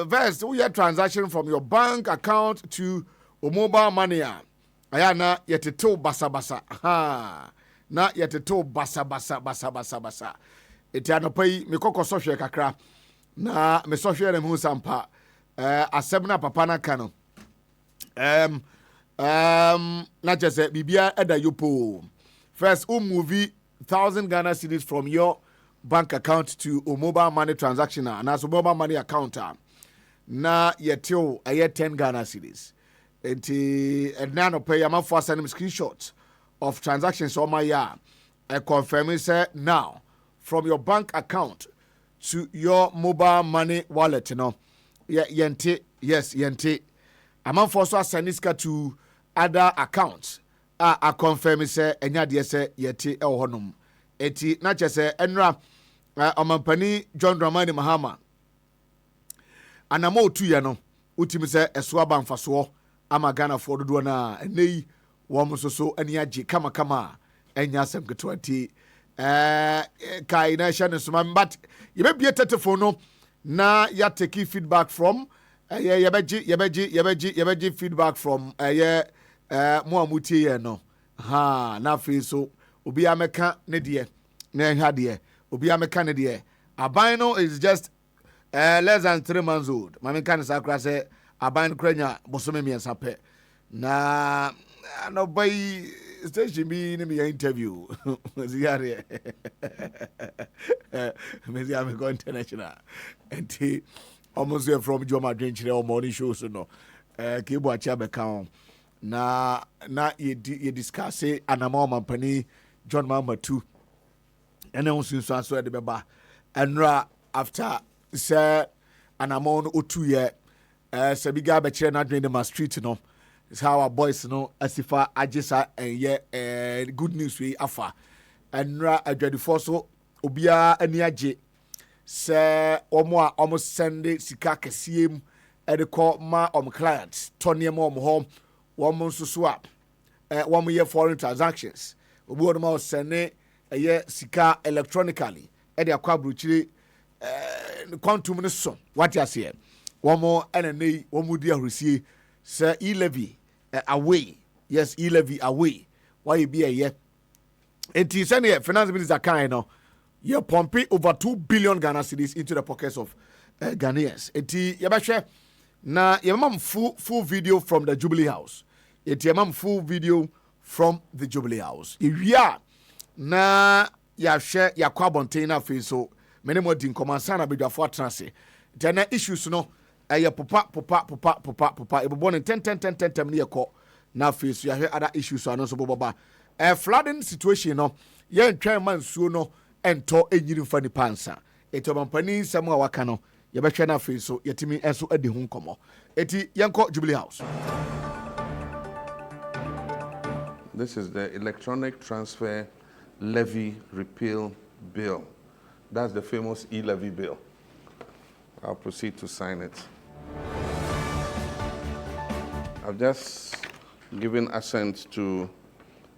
First, we have transaction from your bank account to a mobile money. Ayana yeteto basa basa. Ha. Na yeteto basa basa basa basa basa. Eti anopai me koko sohwe kakra. Na me sohwe na mu sampa. Asem na papa na kano. Na just bibia eda yopo. First, movie 1,000 Ghana cedis from your bank account to a mobile money transaction and as a mobile money account na yetil a 10 Ghana cedis. And now pay a month for sending screenshots of transactions on my year. I confirm it now from your bank account to your mobile money wallet. You know, yente, yes, yente. A month for sending to other accounts. I confirm it and ya say yete el honum. Eti na chese enra omampani John Dramani Mahama anamo otu ye no utimi se eso aba mfaso ama Ghana for dodo na nei wo msoso ani age kama kama enya asem keto ati kai na sha ne suma but ye be bie telephone no na ya take feedback from ye beji feedback from mo amutie ye no ha na fe so obi ameka ne de na ha de obi ameka ne de abino is just less than 3 months old mama kan sakra say abino kranya bosome miensa pe na no boy station bi ni me interview ziare me am go international and almost from Joma Drenchire or morning shows no kebo acha beka na ye discuss anama mampani John Mama 2 and then so de beba enra after say anama no 2 year sabiga be chere na dwen the street no is how our boys no asifa agisa and yeah good news we afa enra adwadifo so obia ani age say omo almost send sika kesiem e de call ma clients tonie mo home one so swap 1 year foreign transactions obi won ma send sika electronically e de akwa bruchiri quantum no so what you say one more enene one mu dia hrusie say E-Levy away yes E-Levy away why be a year enti send finance minister account no you pumping over 2 billion Ghana cedis into the pockets of Ghanaians enti yebahwe na yemam full video from the Jubilee House enti yemam full video from the Jubilee House ewia na ya share ya kwa bontain na fe so many more din komansa na bedwafo atrase tena issues no eye popa ebobo ne 10 ne yeko na fe so ya hwe other issues so so boba flooding situation no ye ntwan mansuo no ento enyiri mfa ni pansa eto mampani nsam a waka no ye behwe na fe so yetimi enso adi hu nkomo eti yenko Jubilee House. This is the electronic transfer levy repeal bill. That's the famous E-Levy bill. I'll proceed to sign it. I've just given assent to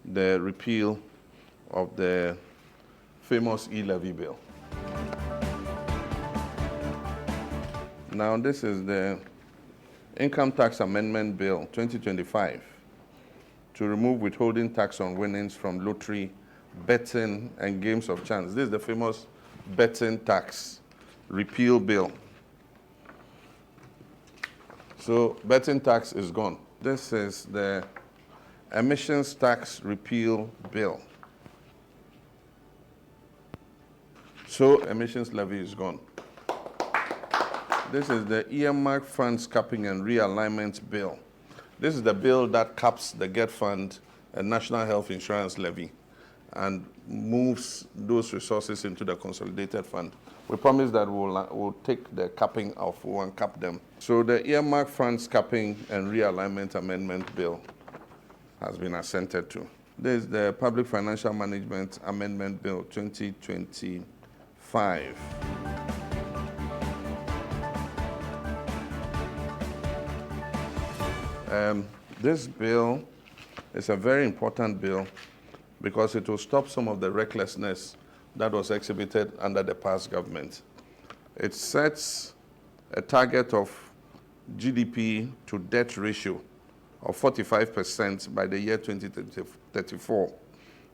the repeal of the famous E-Levy bill. Now this is the Income Tax Amendment Bill 2025 to remove withholding tax on winnings from lottery, betting, and games of chance. This is the famous betting tax repeal bill. So betting tax is gone. This is the emissions tax repeal bill. So emissions levy is gone. This is the earmark funds capping and realignment bill. This is the bill that caps the GET fund and national health insurance levy and moves those resources into the consolidated fund. We promise that we'll take the capping off, we'll uncap them. So the earmark funds capping and realignment amendment bill has been assented to. This is the Public Financial Management Amendment Bill 2025. This bill is a very important bill because it will stop some of the recklessness that was exhibited under the past government. It sets a target of GDP to debt ratio of 45% by the year 2034.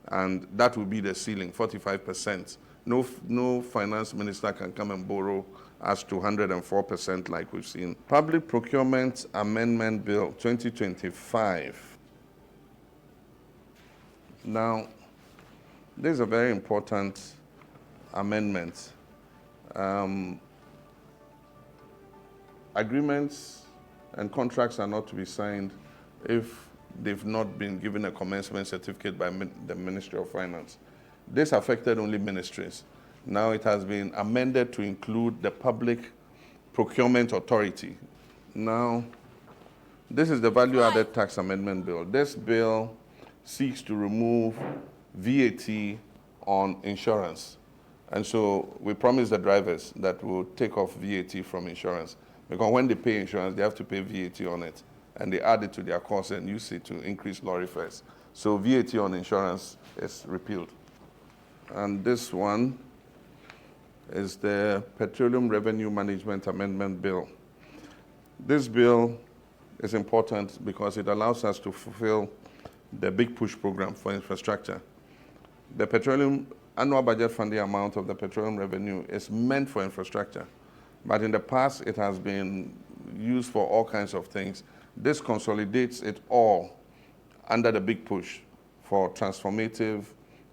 And that will be the ceiling, 45%. No finance minister can come and borrow us to 104% like we've seen. Public Procurement Amendment Bill 2025. Now, this is a very important amendment. Agreements and contracts are not to be signed if they've not been given a commencement certificate by the Ministry of Finance. This affected only ministries. Now it has been amended to include the Public Procurement Authority. Now, this is the Value-Added Tax Amendment Bill. This bill seeks to remove VAT on insurance. And so we promise the drivers that we'll take off VAT from insurance. Because when they pay insurance, they have to pay VAT on it. And they add it to their cost and use it to increase lorry fares. So VAT on insurance is repealed. And this one is the Petroleum Revenue Management Amendment Bill. This bill is important because it allows us to fulfill the Big Push program for infrastructure. The petroleum annual budget funding amount of the petroleum revenue is meant for infrastructure. But in the past, it has been used for all kinds of things. This consolidates it all under the Big Push for transformative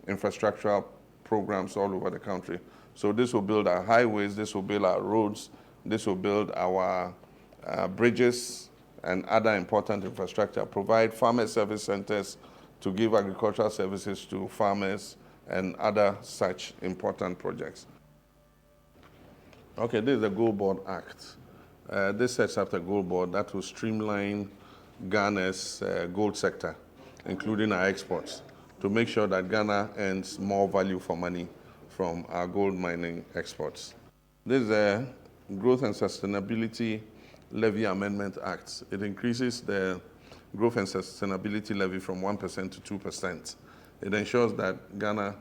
infrastructural programs all over the country. So this will build our highways, this will build our roads, this will build our bridges and other important infrastructure, provide farmer service centers to give agricultural services to farmers and other such important projects. Okay, this is the Gold Board Act. This sets up the Gold Board that will streamline Ghana's gold sector, including our exports, to make sure that Ghana earns more value for money from our gold mining exports. This is the Growth and Sustainability Levy Amendment Act. It increases the growth and sustainability levy from 1% to 2%. It ensures that Ghana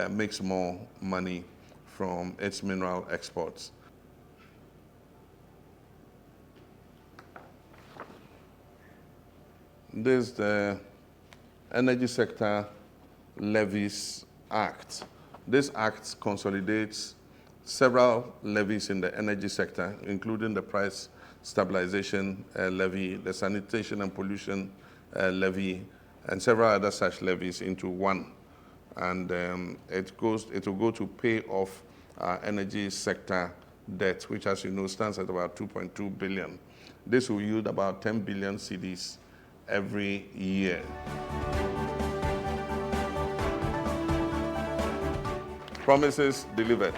makes more money from its mineral exports. This is the Energy Sector Levies Act. This act consolidates several levies in the energy sector, including the Price Stabilization Levy, the Sanitation and Pollution Levy, and several other such levies into one. And it will go to pay off our energy sector debt, which, as you know, stands at about 2.2 billion. This will yield about 10 billion cedis every year. Promises delivered.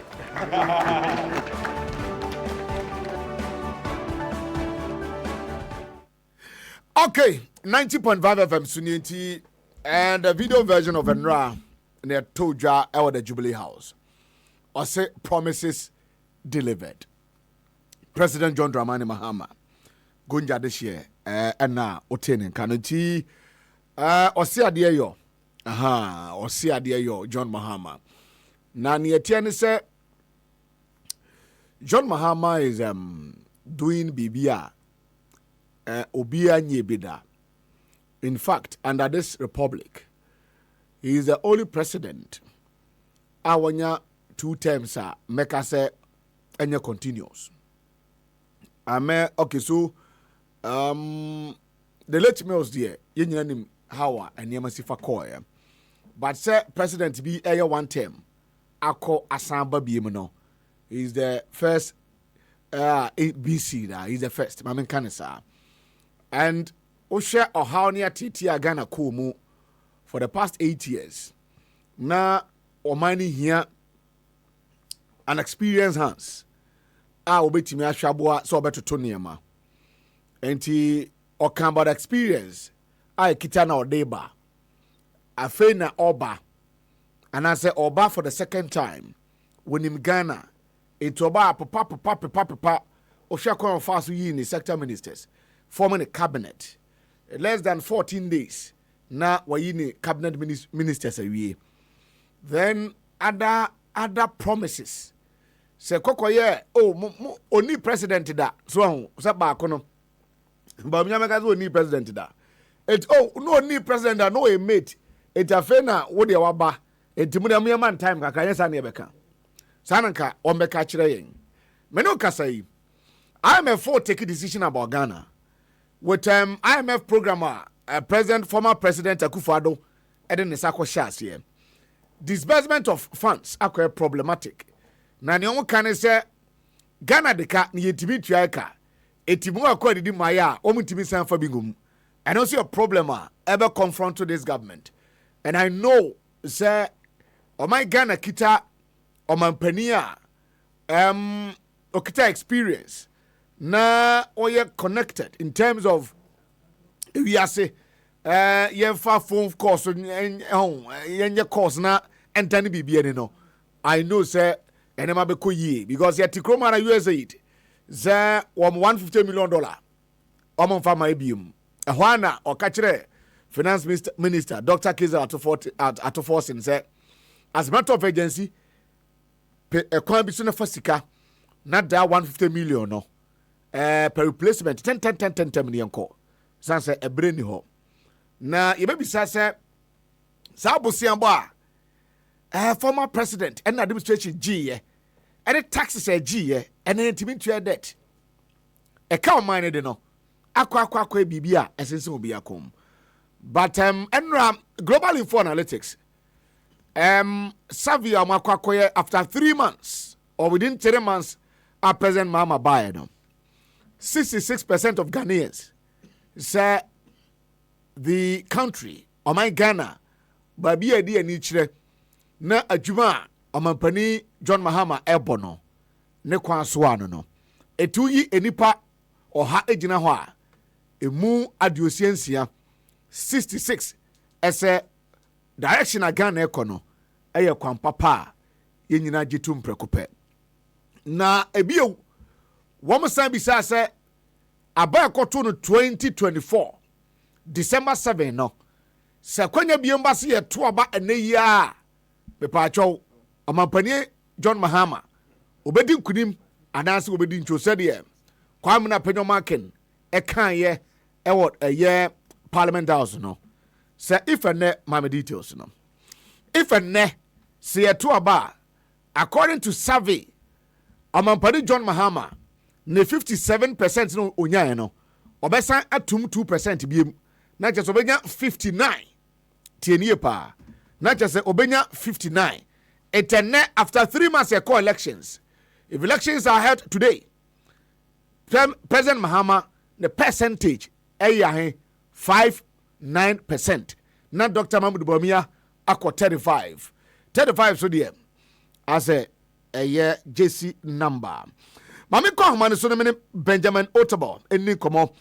Okay, 90.5 FM Suniti and a video version of Enra near Toja at the Jubilee House. Or say promises delivered. President John Dramani Mahama Gunja this year and now Otene Kanati or see a dear yo. Or see a dear yo, John Mahama. Na nietiani say John Mahama is doing BBA Obia Nyebida. In fact, under this republic, he is the only president. Awanya 2 terms make us say enya continuous. Okay, so the late meals there, yenyanim hawa and yamasifa koya. But say president be a 1 term. Ako Asamba Biemono. He's the first ABC. He's the first. Mamen Kanisa. And Osha Ohaunia Titia Ghana Kumu for the past 8 years. Na Omani here an experienced hands. Obetimi Ashabua so better Tonyama. And he about experience. Kitana Odeba. Afena Oba. And I say Oba for the second time. When in Ghana, it's Oba papa Oshakon Fasu Yini sector ministers forming a cabinet. Less than 14 days. Now Wayini cabinet ministers a year. Then other promises. Se kokoye oni president da so se ba ko no ba mnya meka so oni president da it no oni president da no a mate it afena wo de waba entimu da me man time kaka yesa na ebeka sananka o meka kire yen me no kasa yi IMF for take a decision about Ghana with IMF programmer former president Akufo-Addo eden ne sako shares here disbursement of funds are problematic. Na ne on kan say Ghana de ka ne yetimi tua ka etimu akọ didi maya o mutimi san fa bingum. I don't see a problem ever confront to this government. And I know say o my Ghana kita o mampania okita experience na oye connected in terms of we are say yen fa phone course yen course na entani bibia ni no. I know say enema be koyi because ya tikroma na USAID za $150 million omon fa my bium ehwana okachire finance minister Dr. Kiza Atoforsin say as a matter of agency ekwan bi so na fasika na da 150 million no per replacement 10 million ko san say ebre ni ho na ye be bisa say sa bosian bo a former president and administration G any taxes G and intimate debt a cow mine de no akwa bibia essence will be a com but enra global info analytics Savia makwakoye after 3 months or within 3 months our president mama buy no 66% of Ghanaians say the country or my Ghana babi edi ani chire na adwuma amampani John Mahama ebono ne kwan so ano no etu yi enipa oha ejina ho a emu adiosiensia 66 ese direction a Ghana ekono eye kwan papa ye nyina gitum prekope na ebio wo san bisa se aba ekoto no 2024 December 7 no se kwanya biemba se ye to aba eneyi a mepacho amampani John Mahama obedi nkunim anase obedi nchose de kwamna penyomaken ekan ye ewo ye parliament house no say if ene my details no if ene say ye to aba according to survey amampani John Mahama ne 57% no onyaye no obesan atum 2% biem na je so benya 59 tienie pa na je se obenya 59 etene after 3 months e elections. If elections are held today President Mahama the percentage 59%. Na Dr. Mahmoud Bawumia akọ 35 so there as a year JC number. Mami ko ahoma so no Benjamin Otabo eni komo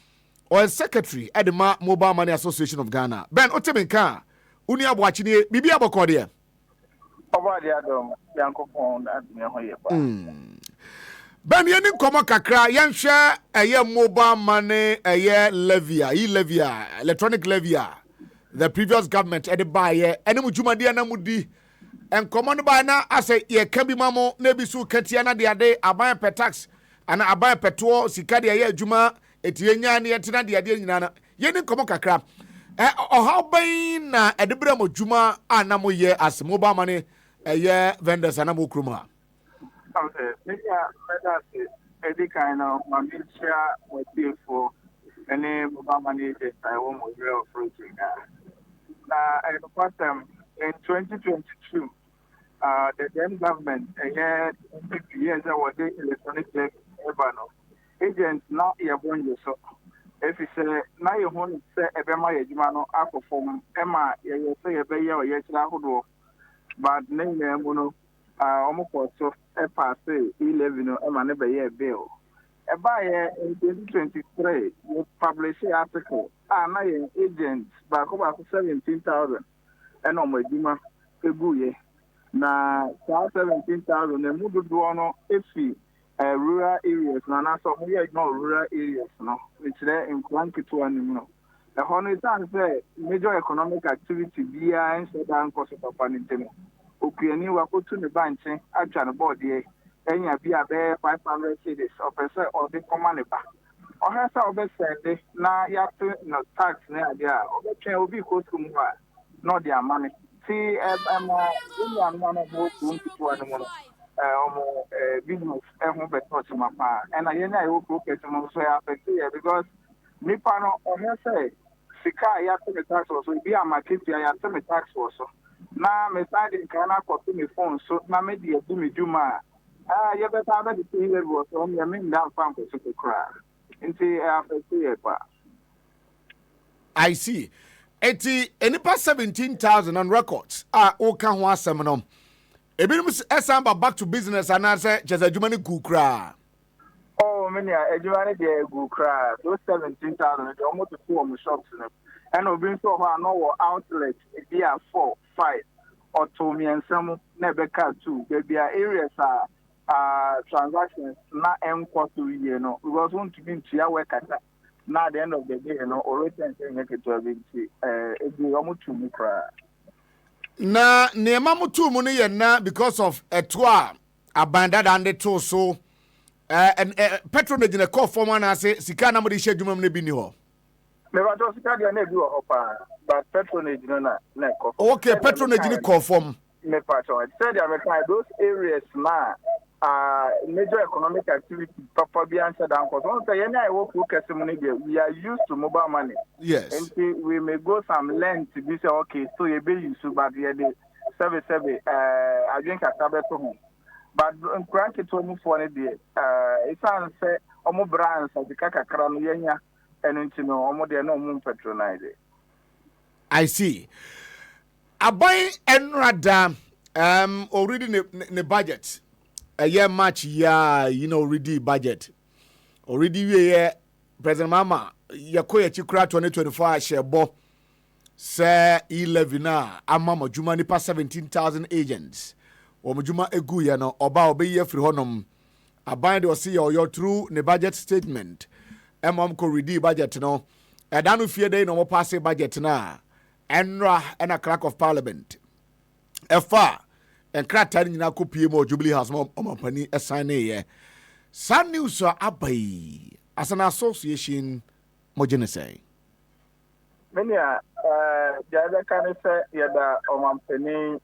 or secretary at the Mobile Money Association of Ghana. Ben Otebenka uni aboachi ni bibi aboko there. Over the Adam, Yankopon, and me. Ben yeni komo kakra yanhwe eye mobile money eye levy E-Levy electronic levy the previous government e de buy ene mujumadi na mudi enkomo no buy na ase ye ka bi mamo na bi su katia na de ade aban pe tax ana aban peto sika de ye adwuma etie nya na yetena de ade nyina na yeni komo kakra how ban na e de bra mojuma anamo ye as mobile money eye vendors anamo kruma. Okay, maybe that's any kind of share with you for any mobile money that I want to real fruiting. Now, in 2022, the then government had 50 years ago the electronic agents now you have one so. If you say now you want to say a bema yajumano ako form Emma you say a beya or yachla but name mono almost so a pass E-Levy no a man be a bill. A buyer in 2023 will publish an article. Now agents back over 17,000 and on my Dima Ebuye. Now 17,000 and move to one if rural areas. Now so we are no rural areas no. It's there in Kwanki to animal. The honor say major economic activity via and so down cost of Panintemo. Opiani wakotu ne banche atwa ne board ye enya bi a be 500 cedis or person or the command ba or has our best send na ya to no tax na dia or be twen obi ko sum ha no dia money see when you are man of go to one business ho be touch ma pa and I na you go get mo so ya affect here because me pa no or say sika ya to the tax also be a market ya to me tax also na me side in kana ko to me phone so na me dey do me juma you better have the E-Levy was on your main down farm for super crowd. I see. 17,000 on records. Okay, one seminar. Ebinum esamba back to business and answer just a Jumani Kukra. Oh, many a day go crowd. Those 17,000 almost 4 shops in them. And we've been so far no outlets, a year 4, 5, or 2 me and some never cut 2. There be areas transactions not cost to because want to be to your work at now at the end of the day, already make it to a big almost to me cry. Na nemamu tu mu ne na because of etwa abandoned and the to so and patronage in a call for one say sika na mo de hye ne bi ni ho. Me ba to sika de na bi ho pa but patronage no na call. Okay, patronage ni call form. Me patronage said those areas now major economic activity properly answered down because once we are used to mobile money. Yes. And we may go some length to be say okay, so you be used to but the service I think I have home. But crank it to me for a day. It's an say omo brands of the kakakra no yenya and you know omo de no moon patronize. I see. Abai enrada already ne budget. A year match, yeah, already budget. Already, yeah, President Mama, Yakoya Chikra 2024 share bo. Sir E-Levy na, Amama Jumani pa 17,000 agents. Omujuma egu ya no, oba obeye free honum. Abide or see your through the budget statement. Ko ready budget no. Adanu fear day no pass budget na. Enra and a crack of parliament. Efa. And crata nyina ko pie mo Jubilee House mo pani assign ye san news abai as an association mo gene say many the other kind say yada omampani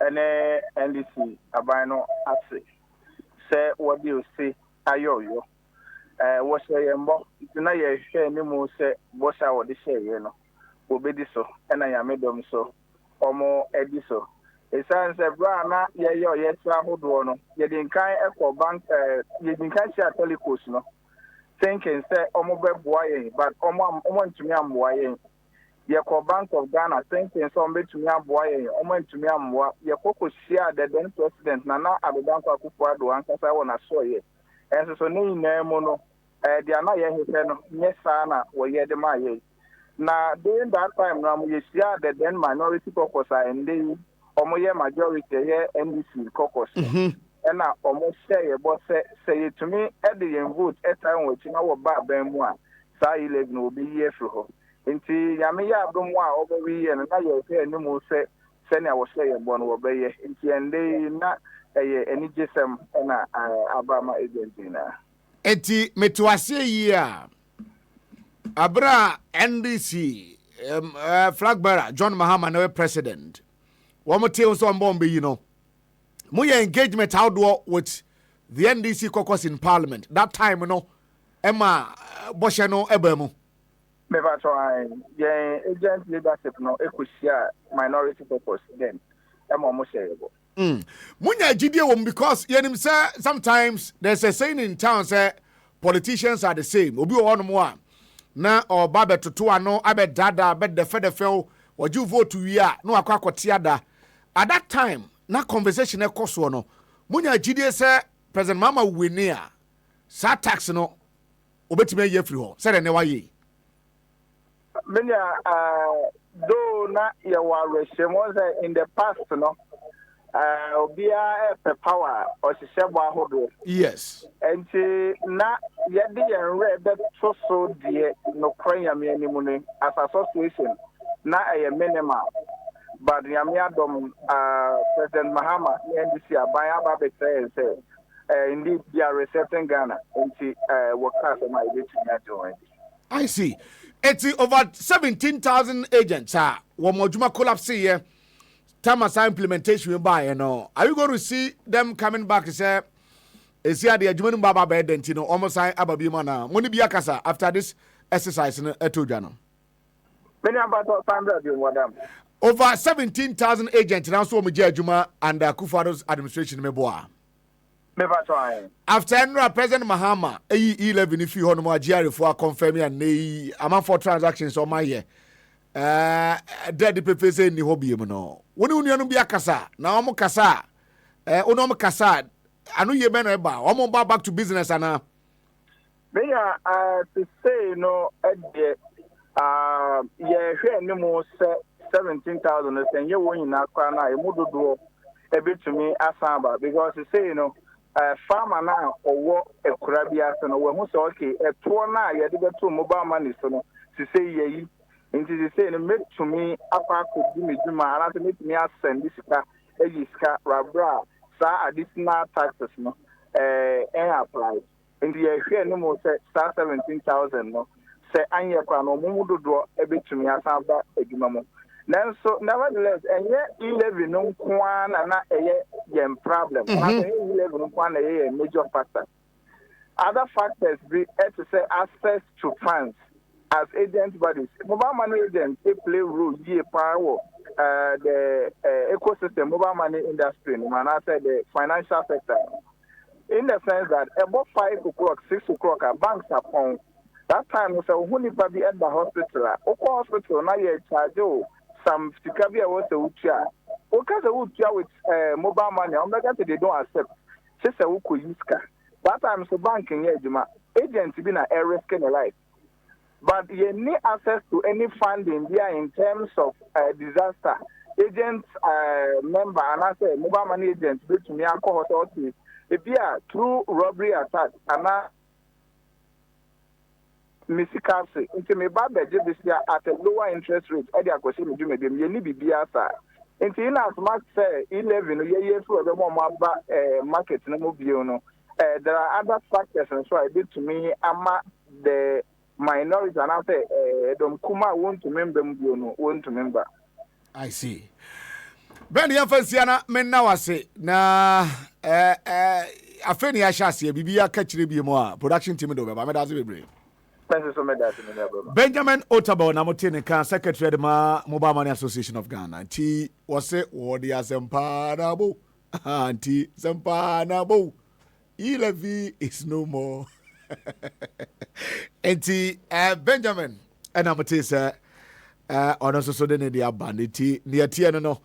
ene NDC abai no ase say what do you say ayoyo what say yembo na ye hwe ni mo say what say what say ye no obedi so ena ya medom so omo edi so esan se brana ye tra hodo no ye din kan eco bank ye din kan sia telecos no thinking say omo beboa yen but omo ntumi amboa yen ye ko Bank of Ghana thinking so omo betumi amboa yen omo ntumi amboa ye koko sia the then president na abedanko akufo ado ankasa wona so ye enso so ne nyina mu no dia na ye hete no nye sa na wo ye de ma ye na during that time na mo ye sia the then minority caucus and they omoye majority ye NDC caucus and na omo say but say to me at the vote at time which na wo ba ban mu a sa E-Levy no be here for ho nti ya me ya do mu a obo ye na ye fe ni mo say na wo say ye bon wo be ye nti ende na ye eni jesem na abama agency na eti metuase yi a abra NDC flag bearer John Mahama no president one tell so bomb my engagement outdoor with the NDC caucus in parliament that time Emma Boshano Ebemu me va try the agent leadership no ekusia minority caucus then Emma mo sayebo munya gidie wom because yenim say sometimes there's a saying in town say politicians are the same obi wo no mo a na oba betoto ano abedada abedefedefel waju vote wi a no akwakotiada at that time na conversation e koso no munya gidie say President Mama Winia sa tax no obetime ye free ho say ne waye menya do na ye wa reshemo say in the past no obia e power o sisebo ahodo yes enti na ye de yen re be so die no kwan yame animu ne as association na e minimal but yame adom President Mahama NDC aban aba be say indeed they are recepting Ghana into workers my join. I see. It's over 17,000 agents. One more Juma collapse here. Time as implementation we buy, Are you going to see them coming back? Say, is here the Juma Baba bed, almost I Ababimana. Money Biakasa after this exercise in Etujano. Many about 500, madam. Over 17,000 agents now so Juma and Kufado's administration meboa. After President Mahama, E-Levy if you want to for confirming and amount for transactions on my year. Dead people say ni hobby no. When you be a kasa, now I'm kasa. Unom kasa. I know you been about. Back to business and They are to say no yeah, no more 17,000 and you're winning that corner. You move do a bit to me asamba because you say farmer now or what a crabbias and we're okay a tour now. You get to mobile money so to say ye into the saying make to me apa could give me Juma and to make me send this car rabra sa additional taxes no apply into the year no more 17,000 no say anya kwa no mumu do a bit to me asamba edumamo. Now, so nevertheless, and yet E-Levy no one and not a problem. E-Levy no one a major factor. Other factors be to say access to funds as agent bodies. Mobile money agents they play role ye power the ecosystem mobile money industry. Man, I said the financial sector. In the sense that about 5 o'clock, 6 o'clock, banks are found. That time we say who need to be at the hospital. Hospital now you charge some Tikabia was a Ucha. Because a Ucha with mobile money, they don't accept. Just a Uku Yuska. That time, so banking, agents been a risk in life. But you need access to any funding there in terms of disaster. Agents, member, and I say mobile money agents, which me alcohol authorities, if you are through robbery attack, and Missy Castle, into me bad this year at a lower interest rate. Eddie Akosi, you may be any BBS. Into in as much say 11 years for the more market, no more no. There are other factors, and so I did to me, the minority, and I say, don't Kuma want to member, want to member. I see. Ben Yafansiana, men now I say, na, a friendly Ashasi, Bibia catch more production team over, but that's a brain. Benjamin Otabo Namotine, Secretary of the Mobile Money Association of Ghana. T was it or the Azempanabo, Auntie Zempanabo. E-Levy is no more. And Benjamin, and I'm a taser on also so then the abandoned near Tiano.